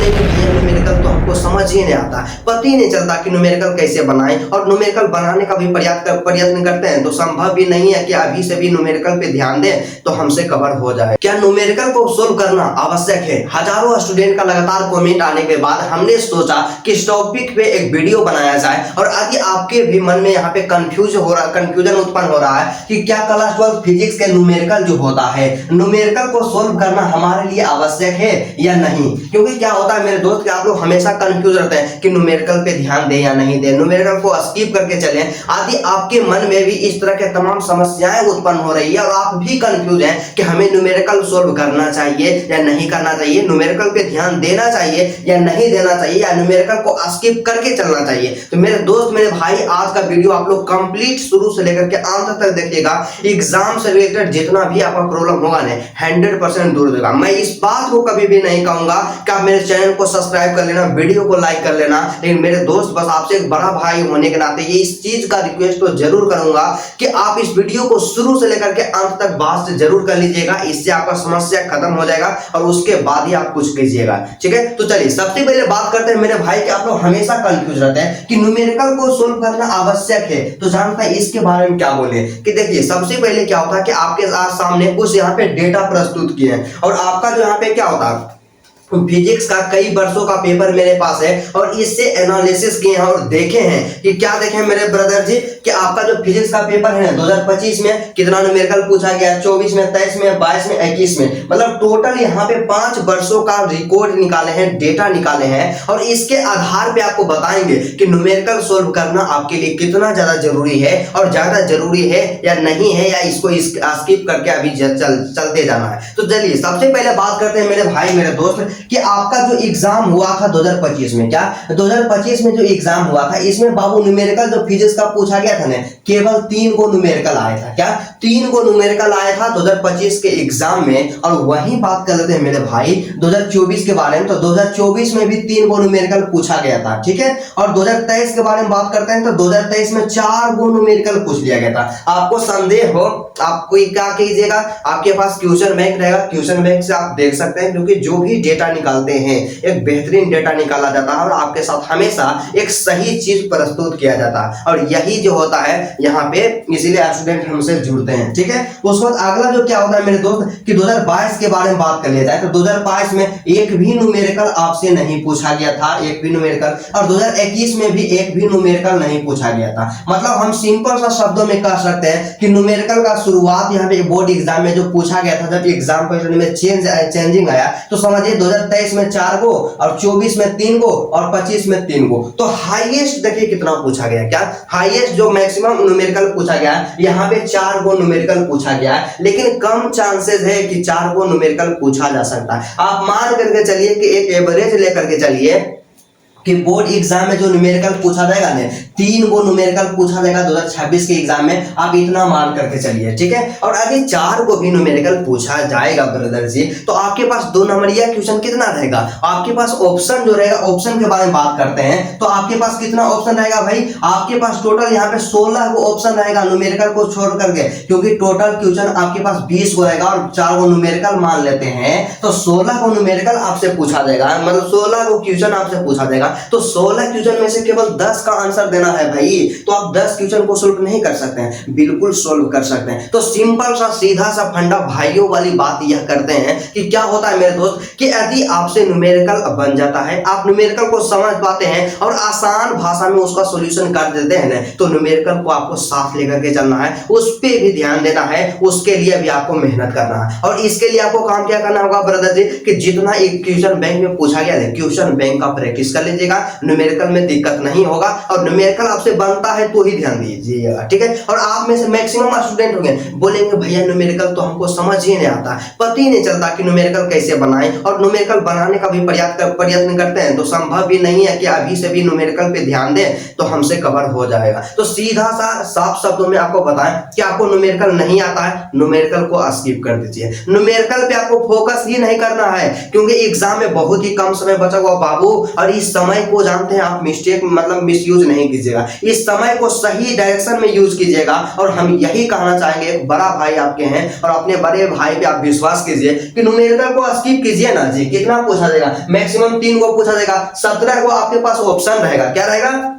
बोले कि भैया न्यूमेरिकल तो हमको समझ ही नहीं आता, पता ही नहीं चलता कि न्यूमेरिकल कैसे बनाएं, और न्यूमेरिकल बनाने का भी प्रयत्न करते हैं तो संभव भी नहीं है कि अभी से भी न्यूमेरिकल पे ध्यान दें तो हमसे कवर हो जाए। क्या न्यूमेरिकल को सोल्व करना आवश्यक है? हजारों स्टूडेंट का लगातार कमेंट आने के बाद हमने सोचा कि इस टॉपिक पे एक वीडियो बनाया जाए, और आगे आपके भी मन में यहाँ पे कंफ्यूजन उत्पन्न हो रहा है कि क्या क्लास 12 फिजिक्स के न्यूमेरिकल जो होता है, न्यूमेरिकल को सोल्व करना हमारे लिए आवश्यक है या नहीं। क्योंकि क्या होता है मेरे दोस्त, आप लोग हमेशा कंफ्यूज रहते हैं कि न्यूमेरिकल पे ध्यान दें या नहीं दें, न्यूमेरिकल को स्किप करके चलें, आदि आपके मन में भी इस तरह के तमाम समस्याएं उत्पन्न हो रही है और आप भी कंफ्यूज हैं कि हमें न्यूमेरिकल सोल्व करना चाहिए या नहीं करना चाहिए, न्यूमेरिकल पे ध्यान देना चाहिए या नहीं देना चाहिए, या न्यूमेरिकल को स्किप करके चलना चाहिए। तो मेरे दोस्त, मेरे भाई, आज का वीडियो आप लोग कंप्लीट शुरू से लेकर के अंत तक देखिएगा। एग्जाम से रिलेटेड जितना भी आपका प्रॉब्लम होगा ना 100% दूर होगा। मैं इस बात को कभी भी नहीं कहूंगा कि आप मेरे चैनल को सब्सक्राइब कर लेना, वीडियो को लाइक कर लेना, लेकिन मेरे दोस्त बस आपसे एक बड़ा भाई होने के नाते ये इस चीज का रिक्वेस्ट तो जरूर करूंगा कि आप इस वीडियो को शुरू से लेकर के अंत तक बात से जरूर कर लीजिएगा, इससे आपका समस्या खत्म हो जाएगा और उसके बाद ही आप कुछ कीजिएगा। ठीक है, तो चलिए सबसे पहले बात करते हैं मेरे भाई कि आप लोग हमेशा कंफ्यूज रहते हैं कि न्यूमेरिकल को सोल्व करना आवश्यक है, तो जानता है इसके बारे में क्या बोले कि देखिए सबसे पहले क्या होता है कि आपके सामने कुछ यहाँ पे डेटा प्रस्तुत किए हैं, और आपका जो यहाँ पे क्या होता है फिजिक्स का कई वर्षों का पेपर मेरे पास है और इससे एनालिसिस किए हैं और देखे हैं कि क्या देखे मेरे ब्रदर जी कि आपका जो फिजिक्स का पेपर है 2025 में कितना न्यूमेरिकल पूछा गया, 24 में, 23 में, 22 में, 21 में, मतलब टोटल यहाँ पे 5 वर्षों का रिकॉर्ड निकाले हैं, डेटा निकाले हैं, और इसके आधार पे आपको बताएंगे कि न्यूमेरिकल सोल्व करना आपके लिए कितना ज्यादा जरूरी है, और ज्यादा जरूरी है या नहीं है, या इसको स्किप करके अभी चलते जाना है। तो चलिए सबसे पहले बात करते हैं मेरे भाई, मेरे दोस्त, कि आपका जो एग्जाम हुआ था 2025 में, क्या 2025 में जो एग्जाम हुआ था इसमें बाबू न्यूमेरिकल जो फिजिक्स का पूछा गया था ना, केवल 3 को न्यूमेरिकल आया था। क्या 3 को न्यूमेरिकल आया था 2025 के एग्जाम में। और वही बात कर लेते हैं मेरे भाई 2024 के बारे में, तो 2024 में भी 3 को न्यूमेरिकल पूछा गया था। ठीक है, और 2023 के बारे में बात करते हैं तो 2023 में 4 को न्यूमेरिकल पूछ लिया गया था। आपको संदेह हो आप कोई क्या कीजिएगा, आपके पास क्वेश्चन बैंक रहेगा, क्वेश्चन बैंक से आप देख सकते हैं, क्योंकि जो भी डेटा निकालते हैं एक बेहतरीन डेटा निकाला जाता है और आपके साथ हमेशा एक सही चीज प्रस्तुत किया जाता है, और यही जो होता है यहाँ पे, इसीलिए स्टूडेंट हमसे जुड़ते हैं। ठीक है, उसके बाद अगला जो क्या होता है मेरे दोस्त कि 2022 के बारे में बात कर लिया जाए तो 2022 में एक भी न्यूमेरिकल आपसे नहीं पूछा गया था, एक भी न्यूमेरिकल, और 2021 में भी एक भी न्यूमेरिकल नहीं पूछा गया था। मतलब हम सिंपल सा शब्दों में कह सकते हैं कि न्यूमेरिकल का शुरुआत यहाँ पे बोर्ड एग्जाम में जो पूछा गया था, जब एग्जाम पैटर्न में चेंजिंग आया तो समझिए 2023 में 4 को, और 24 में 3 को, और 25 में 3 को। तो हाईएस्ट देखिए कितना पूछा गया, क्या हाईएस्ट जो मैक्सिमम न्यूमेरिकल पूछा गया यहाँ पे 4 को न्यूमेरिकल पूछा गया है, लेकिन कम चांसेस है कि 4 को न्यूमेरिकल पूछा जा सकता है। आप मान करके चलिए कि एक एवरेज लेकर के चलिए कि बोर्ड एग्जाम में जो न्यूमेरिकल पूछा जाएगा ना 3 को न्यूमेरिकल पूछा जाएगा 2026 के एग्जाम में, आप इतना मान करके चलिए। ठीक है, और अगर 4 को भी न्यूमेरिकल पूछा जाएगा ब्रदर जी, तो आपके पास 2 नंबरिया क्वेश्चन कितना रहेगा, आपके पास ऑप्शन जो रहेगा, ऑप्शन के बारे में बात करते हैं तो आपके पास कितना ऑप्शन रहेगा भाई, आपके पास टोटल यहाँ पे 16 को ऑप्शन रहेगा न्यूमेरिकल को छोड़ करके, क्योंकि टोटल क्वेश्चन आपके पास 20 को रहेगा और 4 को न्यूमेरिकल मान लेते हैं, तो 16 को न्यूमेरिकल आपसे पूछा जाएगा, मतलब 16 को क्वेश्चन आपसे पूछा जाएगा, तो 16 क्वेश्चन में से केवल 10 का आंसर देना है भाई। तो आप 10 क्वेश्चन को सोल्व नहीं कर सकते हैं, बिल्कुल सोल्व कर सकते हैं। तो सिंपल सा सीधा सा फंडा भाइयों वाली बात यह करते हैं कि क्या होता है मेरे दोस्त कि यदि आपसे न्यूमेरिकल बन जाता है, आप न्यूमेरिकल को समझ पाते हैं और आसान भाषा में उसका सॉल्यूशन कर देते हैं ना, तो न्यूमेरिकल को आपको साथ लेकर के चलना है, उस पर भी ध्यान देना है, उसके लिए भी आपको मेहनत करना है। और इसके लिए आपको काम क्या करना होगा ब्रदर जी कि जितना एक क्वेश्चन बैंक में पूछा गया है, क्वेश्चन बैंक का प्रैक्टिस कर लीजिएगा, न्यूमेरिकल में दिक्कत नहीं होगा, और न्यूमेरिकल आपसे बनता है तो ही ध्यान दीजिएगा। ठीक है, और आप में से मैक्सिमम स्टूडेंट होंगे बोलेंगे भैया न्यूमेरिकल तो हमको समझ ही नहीं आता, पता ही नहीं चलता कि न्यूमेरिकल कैसे बनाएं, और न्यूमेरिकल बनाने का भी प्रयत्न करते हैं तो संभव भी नहीं है कि अभी से भी न्यूमेरिकल पे ध्यान दें तो हमसे कवर हो जाएगा। तो सीधा सा साफ शब्दों में आपको बताएं कि आपको न्यूमेरिकल नहीं आता है, न्यूमेरिकल को स्किप कर दीजिए, न्यूमेरिकल पे आपको फोकस ही नहीं करना है, क्योंकि एग्जाम में बहुत ही कम समय बचा हुआ बाबू, और इस समय समय को जानते हैं आप मिस्टेक मतलब मिसयूज नहीं कीजिएगा, इस समय को सही डायरेक्शन में यूज कीजिएगा। और हम यही कहना चाहेंगे, एक बड़ा भाई आपके हैं और अपने बड़े भाई पे आप विश्वास कीजिए कि न्यूमेरिकल को स्किप कीजिए ना जी। कितना पूछा जाएगा? मैक्सिमम 3 को पूछा जाएगा, 17 को आपके पास ऑप्शन रहेगा। क्या रहेगा?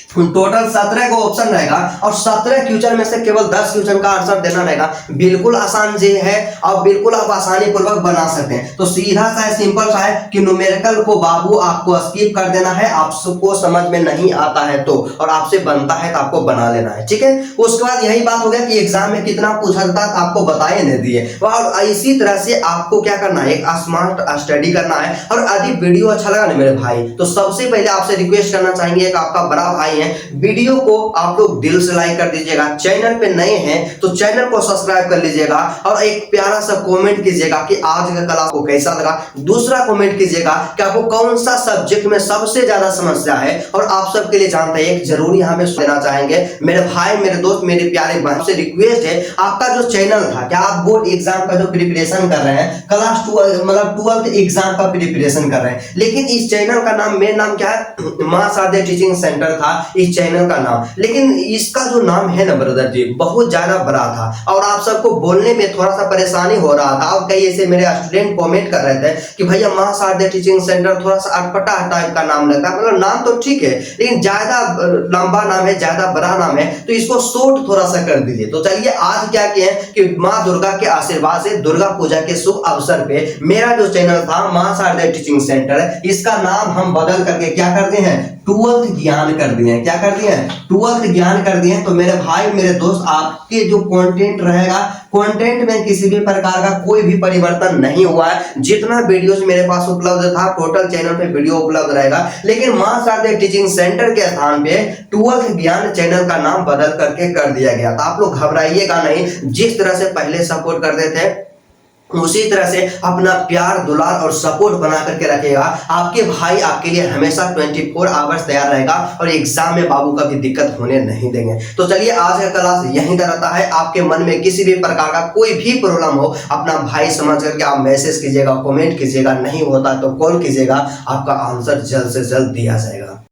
टोटल 17 को ऑप्शन रहेगा और 17 क्वेश्चन में से केवल 10 क्वेश्चन का आंसर देना रहेगा। बिल्कुल आसान जी है और बिल्कुल आप आसानी पूर्वक बना सकते हैं। तो सीधा सा है, सिंपल सा है कि न्यूमेरिकल को बाबू आपको स्किप कर देना है, आपको समझ में नहीं आता है तो, और आपसे बनता है तो आपको बना लेना है, ठीक है। उसके बाद यही बात हो गया कि एग्जाम में कितना पूछा जाता है आपको बताए नहीं दिए। और इसी तरह से आपको क्या करना है, एक स्मार्ट स्टडी करना है। और यदि वीडियो अच्छा लगा ना मेरे भाई, तो सबसे पहले आपसे रिक्वेस्ट करना चाहेंगे, एक आपका बड़ा भाई है, वीडियो को आप लोग दिल से लाइक कर दीजिएगा। चैनल पे नए हैं तो चैनल को सब्सक्राइब कर लीजिएगा और एक प्यारा सा कमेंट कीजिएगा कि आज का क्लास को कैसा लगा। दूसरा कमेंट कीजिएगा कि आपको कौन सा सब्जेक्ट में सबसे ज्यादा समस्या है। और आप सबके लिए जानते हैं, एक जरूरी हमें देना चाहेंगे, मेरे भाई, मेरे दोस्त, मेरे प्यारे बहन से रिक्वेस्ट है, आपका जो चैनल था, क्या आप बोर्ड एग्जाम का जो प्रिपरेशन कर रहे हैं, क्लास 12 मतलब 12th एग्जाम का प्रिपरेशन कर रहे हैं, लेकिन इस चैनल का नाम, मेन नाम क्या है, मां शारदा टीचिंग सेंटर था इस चैनल का नाम, लेकिन इसका जो नाम है ना ब्रदर जी, बहुत ज्यादा बड़ा था और आप सबको बोलने में थोड़ा सा परेशानी हो रहा था। और कई ऐसे मेरे स्टूडेंट कमेंट कर रहे थे कि भैया मां शारदा टीचिंग सेंटर थोड़ा सा अटपटा टाइप का नाम लगता है, मतलब नाम तो ठीक है लेकिन ज्यादा लंबा नाम है, ज्यादा बड़ा नाम है, तो इसको शॉर्ट थोड़ा सा कर दीजिए। तो चलिए आज क्या किए कि माँ दुर्गा के आशीर्वाद से दुर्गा पूजा के शुभ अवसर पे मेरा जो चैनल था मां शारदा टीचिंग सेंटर, इसका नाम हम बदल करके क्या करते हैं, 12th ज्ञान कर दिए हैं। क्या कर दिए हैं? 12th ज्ञान कर दिए हैं। तो मेरे भाई, मेरे दोस्त, आपके जो कंटेंट रहेगा, कंटेंट में किसी भी प्रकार का कोई भी परिवर्तन नहीं हुआ है। जितना वीडियोस मेरे पास उपलब्ध था, टोटल चैनल पे वीडियो उपलब्ध रहेगा, लेकिन मां शारदा टीचिंग सेंटर के स्थान पे 12th ज्ञान चैनल का नाम बदल करके कर दिया गया। तो आप लोग घबराइएगा नहीं, जिस तरह से पहले सपोर्ट करते थे उसी तरह से अपना प्यार, दुलार और सपोर्ट बना करके रखेगा। आपके भाई आपके लिए हमेशा 24 आवर्स तैयार रहेगा और एग्जाम में बाबू का भी दिक्कत होने नहीं देंगे। तो चलिए आज का क्लास यहीं तक रहता है। आपके मन में किसी भी प्रकार का कोई भी प्रॉब्लम हो, अपना भाई समझ करके आप मैसेज कीजिएगा, कमेंट कीजिएगा, नहीं होता तो कॉल कीजिएगा, आपका आंसर जल्द से जल्द दिया जाएगा।